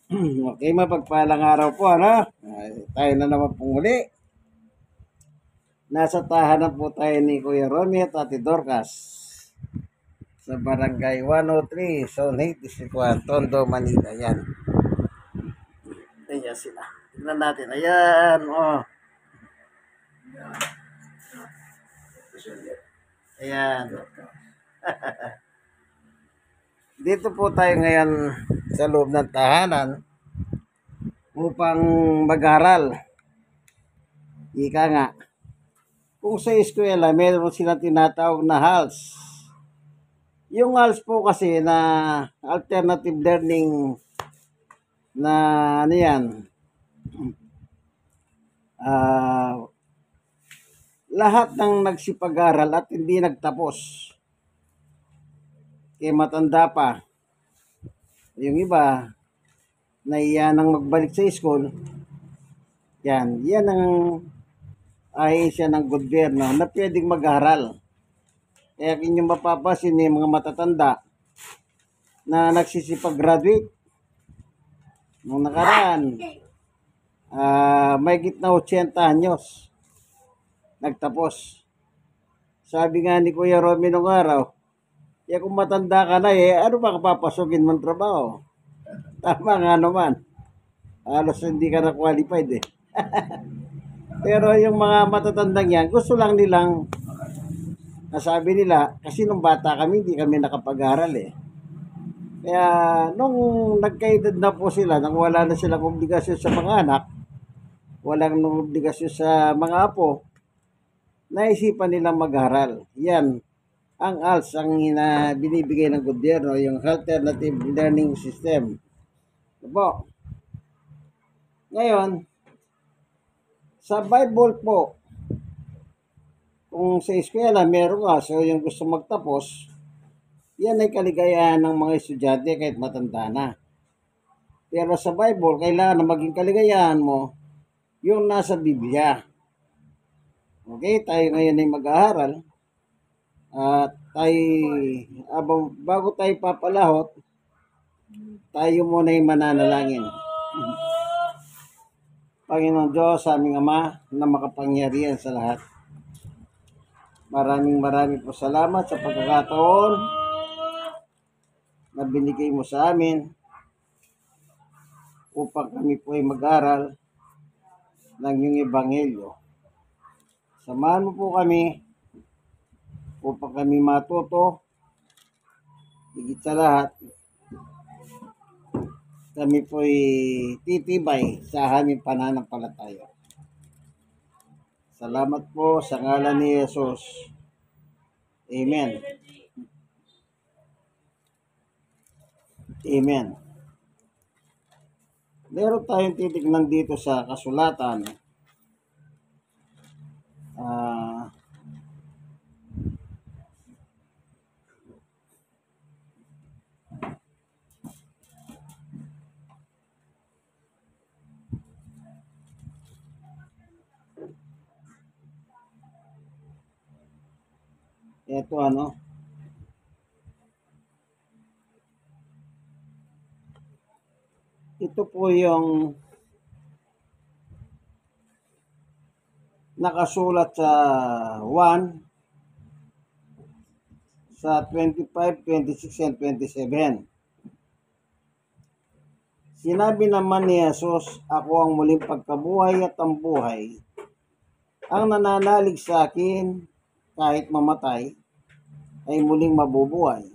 Okay, mapagpalang araw po, ano? Tayo na naman pong muli. Nasa tahanan po tayo ni Kuya Romy at Ate Dorcas sa Barangay 103, Zone 8, District 1, Tondo, Manila. Yan. Ayan sila. Tignan natin. Ayan, oh. Ayan. Dito po tayo ngayon sa loob ng tahanan upang mag-aral. Ika nga. Kung sa eskwela, meron silang tinatawag na HALS. Yung HALS po kasi na alternative learning na ano yan, ah, lahat ng nagsipag-aral at hindi nagtapos, kaya matanda pa, yung iba, naiya nang magbalik sa school, yan ang ahensya ng gobyerno na pwedeng mag-aral. Kaya inyong mapapasin yung mga matatanda na nagsisipag-graduate nung nakaraan, may gitna 80 anyos nagtapos. Sabi nga ni Kuya Romy nung araw, kung matanda ka na ano ba kapapasukin mong trabaho? Tama nga naman. Halos hindi ka na qualified Pero yung mga matatandang yan, gusto lang nilang, nasabi nila, kasi nung bata kami, hindi kami nakapag-aral Kaya nung nagkaedad na po sila, nang wala na silang obligasyon sa mga anak, walang obligasyon sa mga apo, naisipan nilang mag-aral. Yan ang ALS ang binibigay ng gobyerno, yung Alternative Learning System. Po. Ngayon, sa Bible po, kung sa eskwela meron nga, so yung gusto magtapos, yan ay kaligayahan ng mga estudyante kahit matanda na. Pero sa Bible, kailangan na maging kaligayahan mo yung nasa Biblia. Okay, tayo ngayon ay mag-aaral. At bago tayo papalahot, tayo muna ay mananalangin. Panginoon Diyos, aming Ama na makapangyarihan sa lahat. Maraming po salamat sa pagkakataon na binigay mo sa amin upang kami po ay mag-aral ng iyong ebanghelyo. Samahan mo po kami upang kami matuto, higit sa lahat, kami po ay titibay sa aming pananampalataya. Salamat po sa ngalan ni Jesus. Amen. Amen. Meron tayong titignan dito sa kasulatan. Ito ito po yung nakasulat sa 1 sa 25, 26, and 27. Sinabi naman ni Jesus, ako ang muling pagkabuhay at ang buhay. Ang nananalig sa akin kahit mamatay ay muling mabubuhay.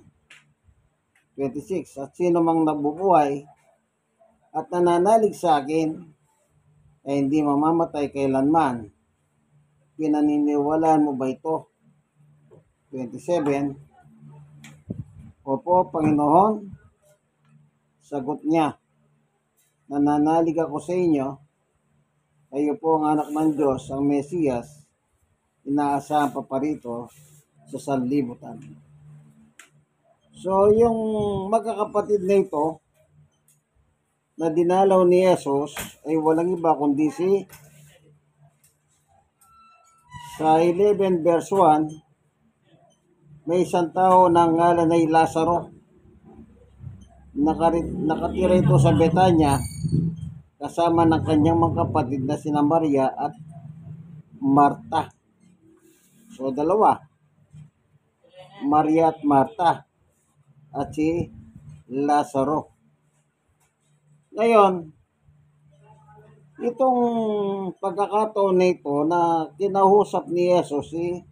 26. At sino mang nabubuhay at nananalig sa akin ay hindi mamamatay kailanman. Pinaniniwalaan mo ba ito? 27. Opo, Panginoon. Sagot niya, nananalig ako sa inyo. Kayo po ang anak ng Diyos, ang Mesiyas, inaasahan pa parito sa sanlibutan. So, yung magkakapatid na ito, na dinalaw ni Jesus, ay walang iba kundi sa 11 verse 1, may isang tao na ngalan ay Lazaro nakatira ito sa Betanya kasama ng kanyang mga kapatid na sina Maria at Marta. So dalawa, Maria at Marta at si Lazaro. Ngayon, itong pagkakataon na ito na kinausap ni Jesus si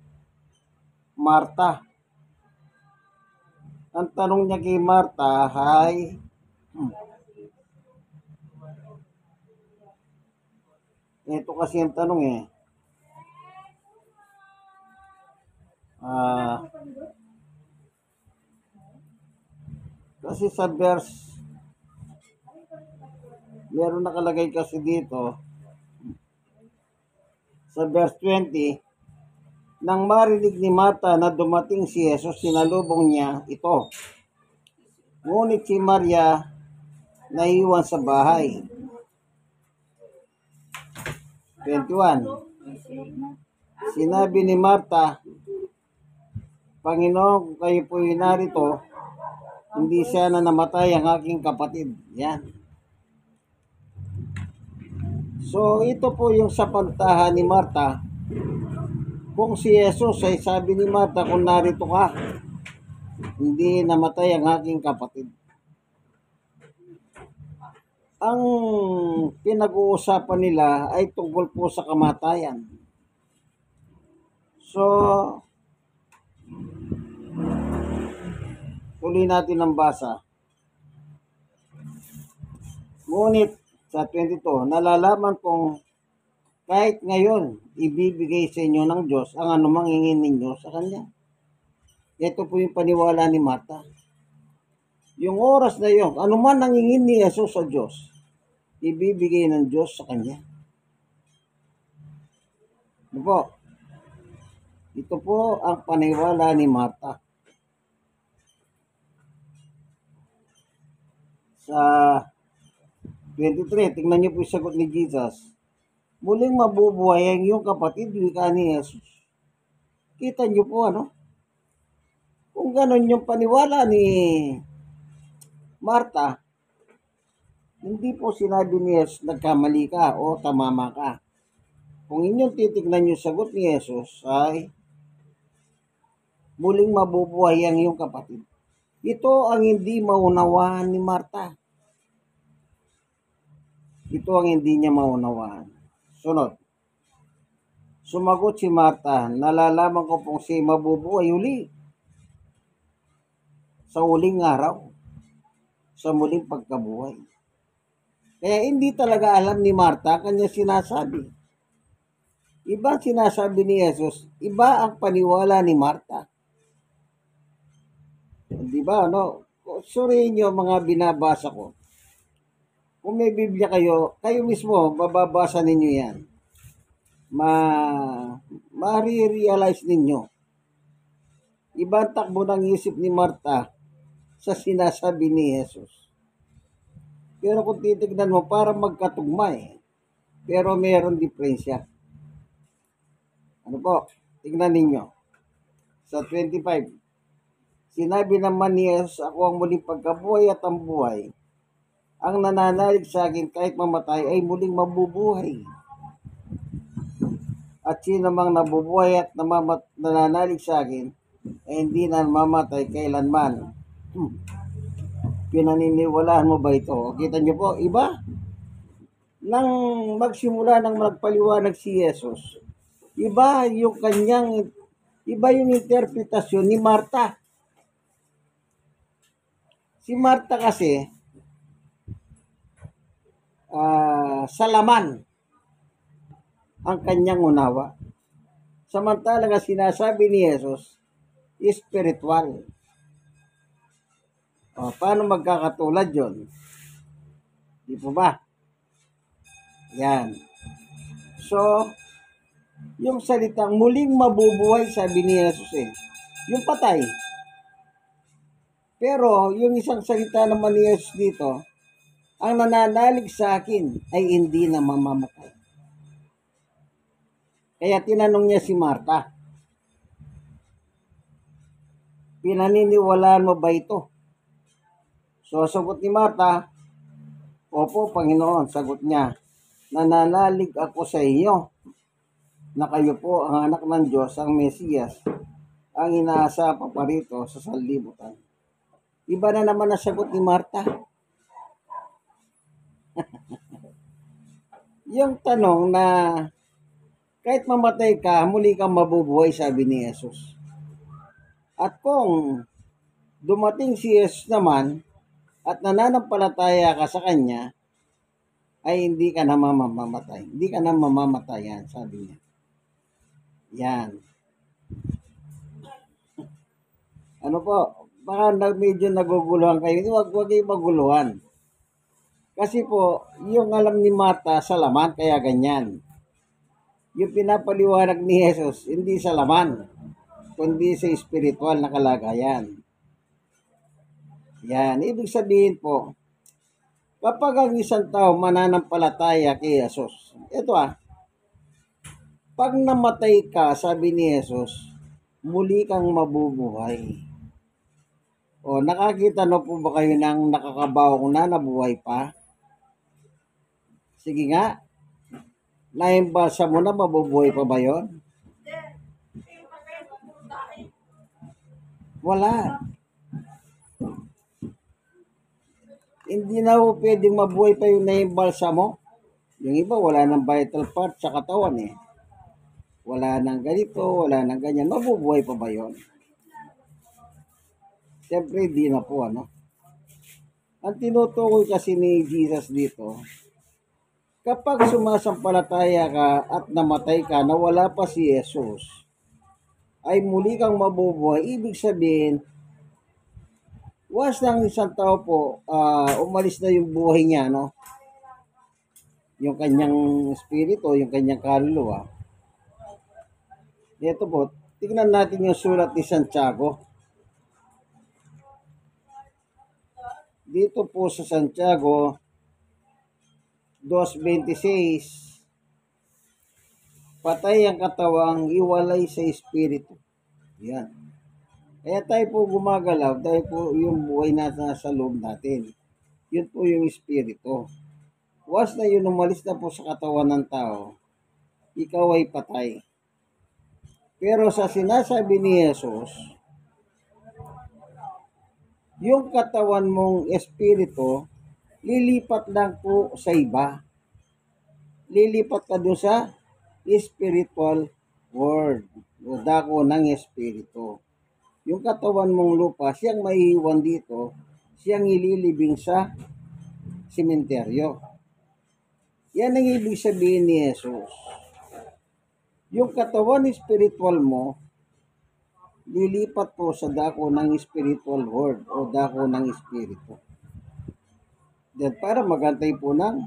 Marta. Ang tanong niya kay Marta ay, ito kasi ang tanong kasi sa verse, meron nakalagay kasi dito, sa verse 20, nang marinig ni Marta na dumating si Jesus, sinalubong niya ito. Ngunit si Maria naiwan sa bahay. 21. Sinabi ni Marta, Panginoon, kung kayo po'y narito, hindi sana namatay ang aking kapatid. Yan. So, ito po yung sapantahan ni Marta. Kung si Jesus ay sabi ni Marta, kung narito ka, hindi namatay ang aking kapatid. Ang pinag-uusapan nila ay tungkol po sa kamatayan. So, tuloy natin ang basa. Ngunit sa 22, nalalaman kong kahit ngayon, ibibigay sa inyo ng Diyos ang anumang hingin ninyo sa Kanya. Ito po yung paniwala ni Marta. Yung oras na yun, anuman ang hingin ni Jesus sa Diyos, ibibigay ng Diyos sa Kanya. Ano po? Ito po ang paniwala ni Marta. Sa 23, tingnan niyo po yung sagot ni Jesus. Muling mabubuhay ang iyong kapatid, wika ni Jesus. Kita niyo po kung ganon yung paniwala ni Marta, hindi po sinabi ni Jesus, nagkamali ka o tamama ka. Kung inyong titignan yung sagot ni Jesus ay, muling mabubuhay ang iyong kapatid. Ito ang hindi maunawaan ni Marta. Ito ang hindi niya maunawaan. Sunod. Sumagot si Marta, nalalaman ko pong siya mabubuhay uli sa uling araw, sa muling pagkabuhay. Kaya hindi talaga alam ni Marta kanya sinasabi. Iba ang sinasabi ni Jesus, iba ang paniwala ni Marta. Di ba, suriin nyo mga binabasa ko. Kung may Biblia kayo, kayo mismo, mababasa ninyo yan. Ma-realize ninyo. Iba ang takbo ng isip ni Marta sa sinasabi ni Jesus. Pero kung titignan mo, para magkatugma Pero mayroon diferensya. Ano po? Tignan ninyo. Sa 25. Sinabi naman ni Jesus, ako ang muling pagkabuhay at ang buhay. Ang nananalig sa akin kahit mamatay ay muling mabubuhay. At sino mang nabubuhay at nananalig sa akin ay hindi na mamatay kailanman. Pinaniniwalaan mo ba ito? Kita niyo po, iba? Nang magsimula ng magpaliwanag si Jesus, iba yung interpretasyon ni Marta. Si Marta kasi, sa laman ang kanyang unawa. Samantalang sinasabi ni Jesus, spiritual. Paano magkakatulad yon? Di po ba? Yan. So, yung salitang muling mabubuhay, sabi ni Jesus yung patay. Pero, yung isang salita naman ni Jesus dito, ang nananalig sa akin ay hindi na mamamatay. Kaya tinanong niya si Marta, pinaniniwalaan mo ba ito? So, sagot ni Marta, opo, Panginoon, sagot niya, nananalig ako sa inyo na kayo po ang anak ng Diyos, ang Mesiyas, ang inaasa paparito sa sanlibutan. Iba na naman ang sagot ni Marta. Yung tanong na kahit mamatay ka, muli kang mabubuhay, sabi ni Jesus. At kung dumating si Jesus naman at nananampalataya ka sa Kanya, ay hindi ka na mamamatay. Hindi ka na mamamatayan, sabi niya. Yan. Ano po, baka medyo naguguluhan kayo. Huwag kayong maguluhan. Kasi po, yung alam ni Marta sa laman, kaya ganyan. Yung pinapaliwanag ni Jesus, hindi sa laman, kundi sa spiritual na kalagayan. Yan, ibig sabihin po, kapag ang isang tao mananampalataya kay Jesus, ito pag namatay ka, sabi ni Jesus, muli kang mabubuhay. O, nakakita na po ba kayo ng nakakabawang na nabuhay pa? Sige nga, naimbasa mo na, mabubuhay pa ba yon? Wala. Hindi na po pwedeng mabuhay pa yung naimbalsa mo. Yung iba, wala ng vital part sa katawan eh. Wala nang ganito, wala nang ganyan. Mabubuhay pa ba yon? Siyempre, di na po, ano. Ang tinutukoy kasi ni Jesus dito, kapag sumasampalataya ka at namatay ka na wala pa si Jesus, ay muli kang mabubuhay. Ibig sabihin, once ng isang tao po, umalis na yung buhay niya, no? Yung kanyang espiritu, yung kanyang kaluluwa. Ito po, tignan natin yung sulat ni Santiago. Dito po sa Santiago 2:26, patay ang katawang iwalay sa espiritu. Yan. Kaya tayo po gumagalaw, tayo po yung buhay na nasa loob natin. Yun po yung espiritu. Once na yun umalis na po sa katawan ng tao, ikaw ay patay. Pero sa sinasabi ni Jesus, yung katawan mong espiritu, lilipat lang po sa iba. Lilipat ka doon sa spiritual world o dako ng espiritu. Yung katawan mong lupa, siyang maiiwan dito, siyang ililibing sa sementeryo. Yan ang ibig sabihin ni Jesus. Yung katawan spiritual mo, lilipat po sa dako ng spiritual world o dako ng espiritu. Then para magantay po ng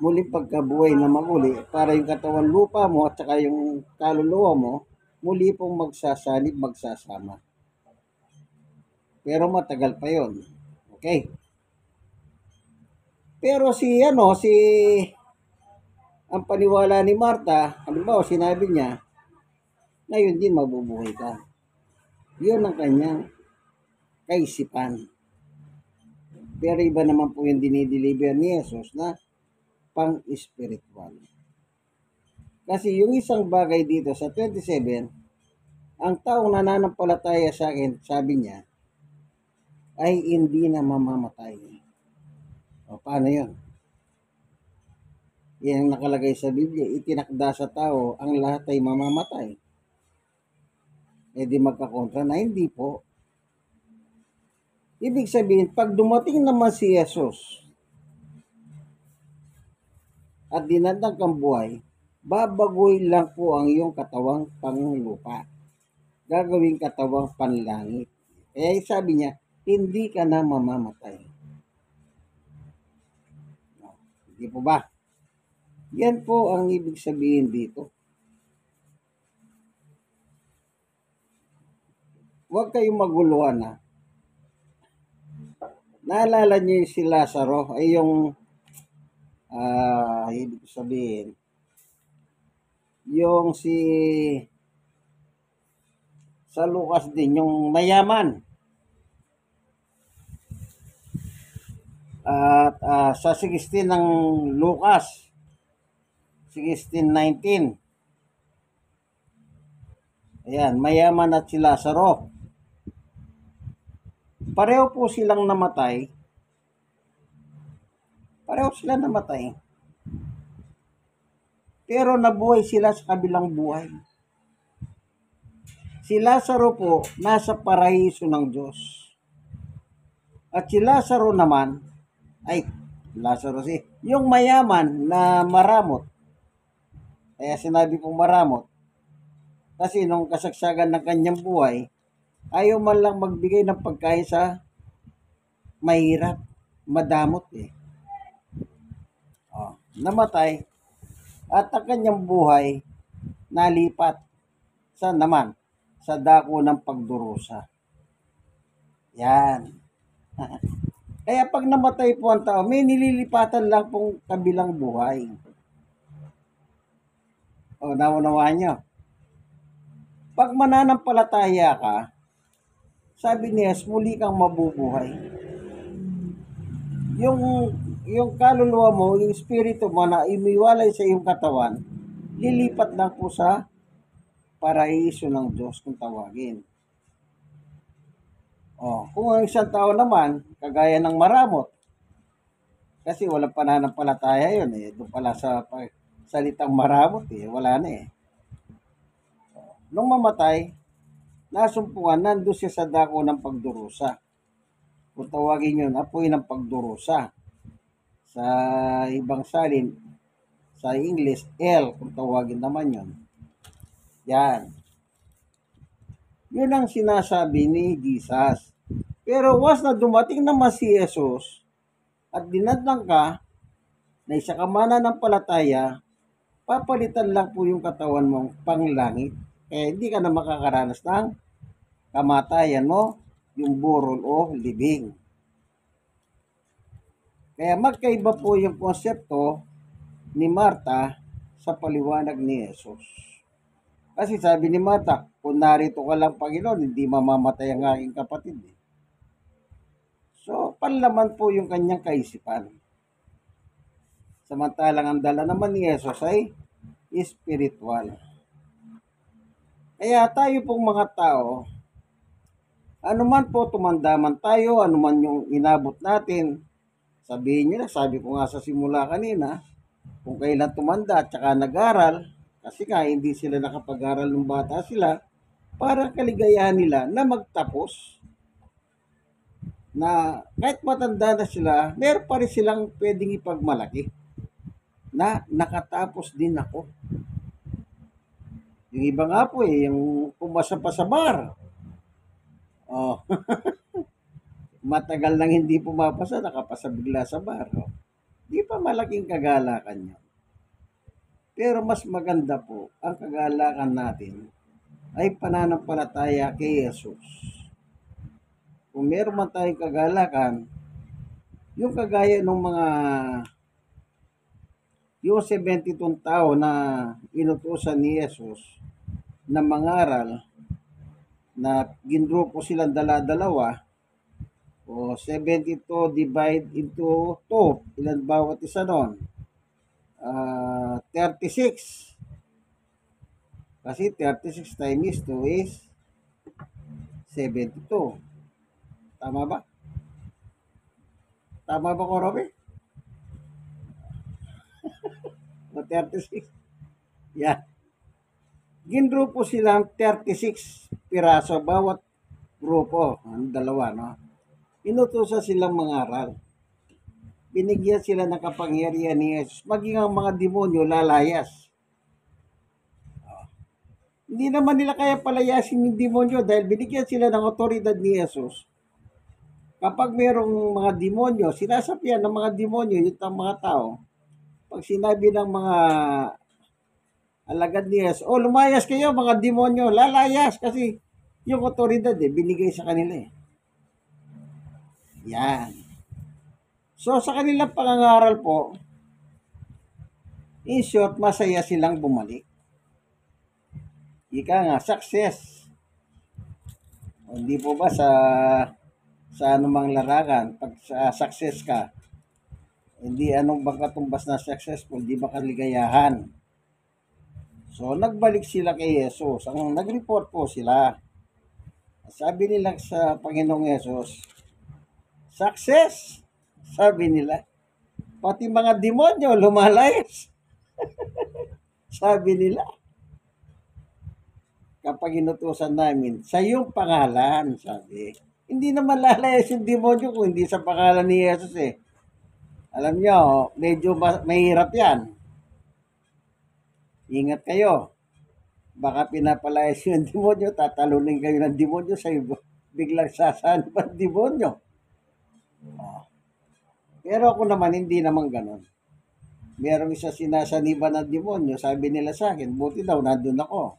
muling pagkabuhay na maguli, para yung katawan lupa mo at saka yung kaluluwa mo, muli pong magsasanib, magsasama. Pero matagal pa yon. Okay? Pero ang paniwala ni Marta, halimbawa sinabi niya, ngayon din mabubuhay ka. Yun ang kanyang kaisipan. Pero iba naman po yung dinideliver ni Jesus na pang-spiritual. Kasi yung isang bagay dito sa 27, ang taong nananampalataya sa akin, sabi niya, ay hindi na mamamatay. O paano yun? Yan ang nakalagay sa Biblia, itinakda sa tao, ang lahat ay mamamatay. E di magkakontra na, hindi po. Ibig sabihin, pag dumating naman si Jesus at dinadang kang buhay, babaguhin lang po ang iyong katawang panglupa. Gagawing katawang panlangit. Kaya sabi niya, hindi ka na mamamatay. Hindi po ba? Yan po ang ibig sabihin dito. Huwag kayong maguluhan ha. Naalala niyo si Lazaro, ay yung ibig sabihin, yung sa Lucas din, yung mayaman. At sa 16 ng Lucas, 16:19. Ayan, mayaman at si Lazaro. Pareho po silang namatay. Pareho sila namatay. Pero nabuhay sila sa kabilang buhay. Si Lazaro po nasa paraiso ng Diyos. At si Lazaro naman, Lazaro yung mayaman na maramot. Kaya sinabi kong maramot. Kasi nung kasagsagan ng kanyang buhay, ayaw man lang magbigay ng pagkain sa mahirap. Madamot eh. Namatay. At ang kanyang buhay, nalipat. Saan naman? Sa dako ng pagdurusa. Yan. Kaya pag namatay po ang tao, may nililipatan lang pong kabilang buhay. Naunawaan nyo. Pag mananampalataya ka, sabi ni Jesus, muli kang mabubuhay. Yung kaluluwa mo, yung espiritu mo na imiwalay sa iyong katawan, lilipat lang po sa paraiso ng Diyos kung tawagin. Kung ang isang tao naman, kagaya ng maramot, kasi walang pananampalataya yun eh. Doon pala sa salitang maramot eh, wala na eh. Nung mamatay, nasumpungan, nandun siya sa dako ng pagdurusa. Kung tawagin yun, apoy ng pagdurusa. Sa ibang salin, sa English, hell, kung tawagin naman yun. Yan. Yun ang sinasabi ni Jesus. Pero once na dumating naman si Jesus at dinadlang ka na isa ka mananampalataya, papalitan lang po yung katawan mong panglangit. Hindi ka na makakaranas ng kamatayan mo, yung burol o libing. Kaya magkaiba po yung konsepto ni Marta sa paliwanag ni Jesus. Kasi sabi ni Marta, kung narito ka lang Panginoon, hindi mamamatay ang aking kapatid. So, panlaman po yung kanyang kaisipan. Samantalang ang dala naman ni Jesus ay spiritual. Kaya tayo pong mga tao, anuman po tumandaman tayo, anuman yung inabot natin, sabihin nyo na, sabi ko nga sa simula kanina, kung kailan tumanda at saka nag-aral, kasi nga hindi sila nakapag-aral ng bata sila, para kaligayahan nila na magtapos. Na kahit matanda na sila, meron pa rin silang pwedeng ipagmalaki na nakatapos din ako. Yung iba nga po yung pumasa pa sa bar. Matagal nang hindi pumapasa, nakapasa bigla sa bar. Di pa malaking kagalakan yun. Pero mas maganda po, ang kagalakan natin ay pananampalataya kay Jesus. Kung meron man tayong kagalakan, yung kagaya ng yung 72 tao na inutusan ni Jesus na mangaral, na ginrupo silang dala-dalawa, o 72 divide into 2, ilan bawat isa nun? 36. Kasi 36 times 2 is 72. Tama ba? Tama ba ko, Robby? 36. Yan. Ginrupo silang 36 piraso bawat grupo. Dalawa, no? Inutusan silang mangaral. Binigyan sila ng kapangyarihan ni Jesus. Maging ang mga demonyo lalayas. Hindi naman nila kaya palayasin yung demonyo dahil binigyan sila ng otoridad ni Jesus. Kapag mayroong mga demonyo, sinasapian ng mga demonyo, yung mga tao, pag sinabi ng mga alagad ni Jesus, lumayas kayo mga demonyo, lalayas kasi yung otoridad binigay sa kanila Yan. So sa kanilang pangangaral po, in short, masaya silang bumalik. Ika nga, success. Hindi po ba sa anumang larangan, pag success ka, Hindi anong bang katumbas na successful, di ba kaligayahan. So, nagbalik sila kay Jesus. Ang nag-report po sila. Sabi nila sa Panginoong Yesus, success! Sabi nila. Pati mga demonyo lumalayas. Sabi nila. Kapag inutusan namin, sa iyong pangalan, sabi. Hindi naman lalayas yung demonyo kung hindi sa pangalan ni Jesus eh. Alam nyo, medyo mahirap yan. Ingat kayo. Baka pinapalayas yung demonyo, tatalunin kayo ng demonyo sa iyo. Biglang sasanib ang demonyo. Pero ako naman, hindi naman ganon. Merong isa sinasaniban ng demonyo, sabi nila sa akin, buti daw, nandun ako.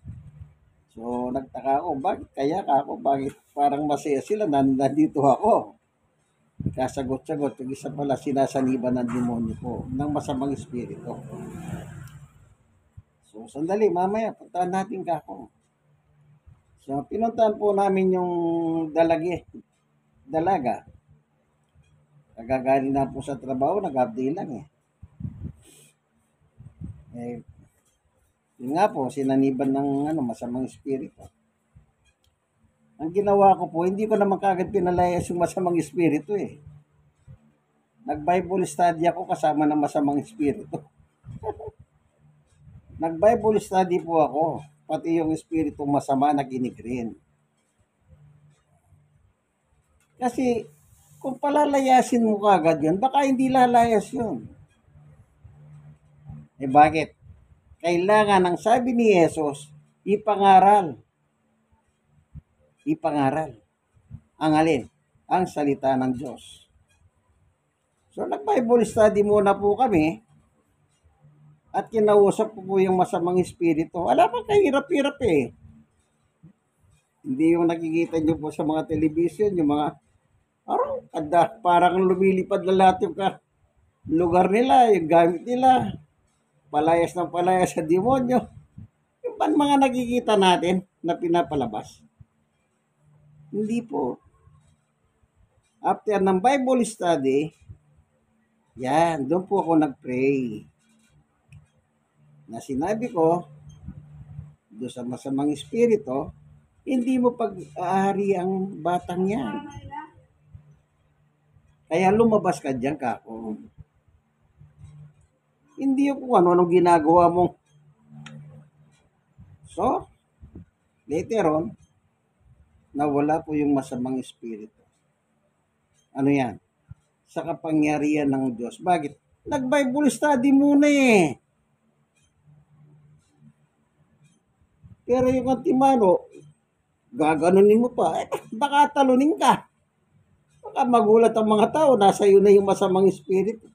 So, nagtaka ako, bakit kaya ka ako? Bakit parang masaya sila, nandito ako? Kasagot-sagot, yung isa pala sinasaniban ng demonyo ko, ng masamang espiritu. So, sandali, mamaya, puntahan natin ka ako. So, pinuntahan po namin yung dalaga. Nagagaling na po sa trabaho, nag-update lang eh. Yun nga po, sinaniban ng masamang espiritu. Ang ginawa ko po, hindi ko naman kagad pinalayas yung masamang espiritu eh. Nag-Bible study ako kasama ng masamang espiritu. Nag-Bible study po ako, pati yung espiritu masama na ginigrin. Kasi, kung palalayasin mo kagad yun, baka hindi lalayas yun. Eh bakit? Kailangan ng sabi ni Jesus, ipangaral. Ipangaral. Ang alin? Ang salita ng Diyos. So, nag-Bible study muna po kami at kinausap po yung masamang espiritu. Alam mo, kahirap-hirap eh. Hindi yung nakikita nyo po sa mga television, yung mga parang lumilipad na lahat yung lugar nila, yung gamit nila. Palayas ng palayas sa demonyo. Yung mga nakikita natin na pinapalabas. Hindi po. After ng Bible study, yan, doon po ako nag-pray. Na sinabi ko, doon sa masamang espiritu, hindi mo pag-aari ang batang yan. Kaya lumabas ka dyan kako. Hindi yung kung anong ginagawa mo. So, later on, nawala po yung masamang espiritu. Ano yan? Sa kapangyarihan ng Diyos. Bakit? Nag-Bible study muna eh. Pero yung antimano, gaganunin mo pa, baka talunin ka. Baka magulat ang mga tao, nasa iyo na yung masamang espiritu.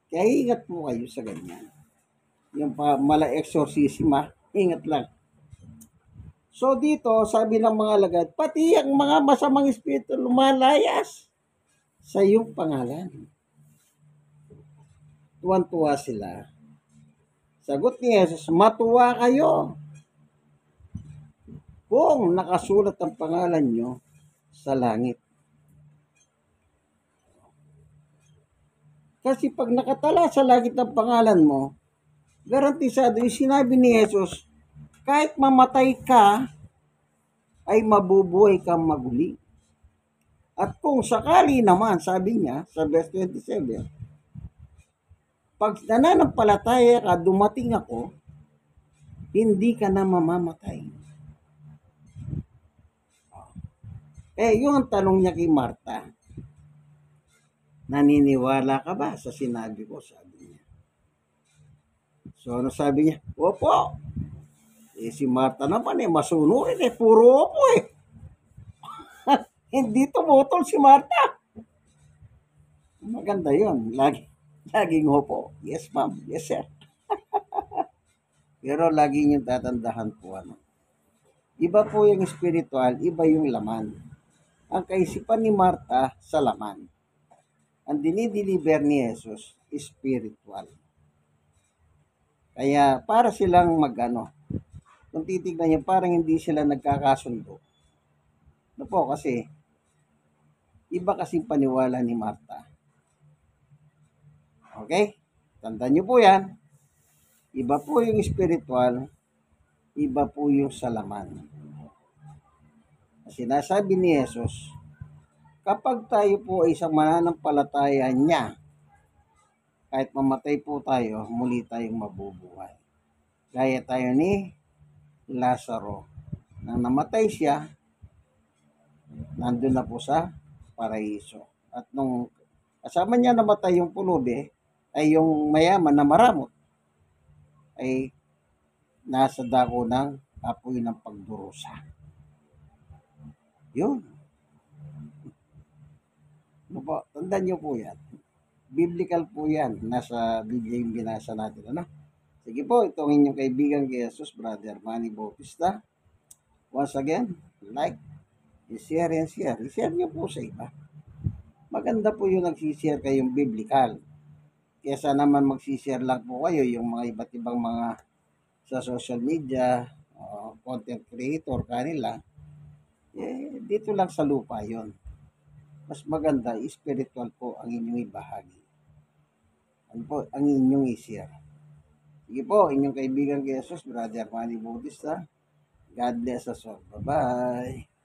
Kaya ingat po kayo sa ganyan. Yung mala exorcisma, ingat lang. So dito, sabi ng mga alagad, pati ang mga masamang espiritu lumalayas sa iyong pangalan. Tuwan-tuwa sila. Sagot ni Jesus, matuwa kayo kung nakasulat ang pangalan nyo sa langit. Kasi pag nakatala sa langit ang pangalan mo, garantisado yung sinabi ni Jesus, kahit mamatay ka, ay mabubuhay kang maguli. At kung sakali naman, sabi niya sa verse 27, pag nananampalataya ka, dumating ako, hindi ka na mamamatay. Yung ang tanong niya kay Marta, naniniwala ka ba sa sinabi ko? Sabi niya. So, ano sabi niya? Opo. Si Marta naman masunurin puro opo Hindi tumutol si Marta. Maganda yun. Laging opo. Yes, ma'am. Yes, sir. Pero lagi niyong tatandahan po iba po yung spiritual, iba yung laman. Ang kaisipan ni Marta sa laman. Ang dinideliver ni Jesus, spiritual. Kaya para silang kung titignan niyo, parang hindi sila nagkakasundo. Kasi, iba kasing paniwala ni Marta. Okay? Tandaan nyo po yan. Iba po yung spiritual, iba po yung sa laman. Sinasabi ni Jesus, kapag tayo po ay isang mananampalataya niya, kahit mamatay po tayo, muli tayong mabubuhay. Gaya tayo ni Lazaro. Nang namatay siya, nandun na po sa paraiso. At nung kasama niya namatay yung pulubi, ay yung mayaman na maramot, ay nasa dako ng apoy ng pagdurusa. Yun. Ano po, tandaan niyo po yan. Biblical po yan. Nasa Biblia yung binasa natin. Ano? Sige po, ito ang inyong kaibigan kay Jesus, Brother Manny Bautista. Once again, like, i-share and share. I-share niyo po sa iba. Maganda po yung nagsishare kayong biblical. Kesa naman magsishare lang po kayo yung mga iba't ibang mga sa social media, content creator kanila, dito lang sa lupa yon. Mas maganda, spiritual po ang inyong ibahagi. Ano po, ang inyong i-share. Sige po, inyong kaibigan kay Jesus, Brother Manny Bautista. God bless us all. Bye-bye.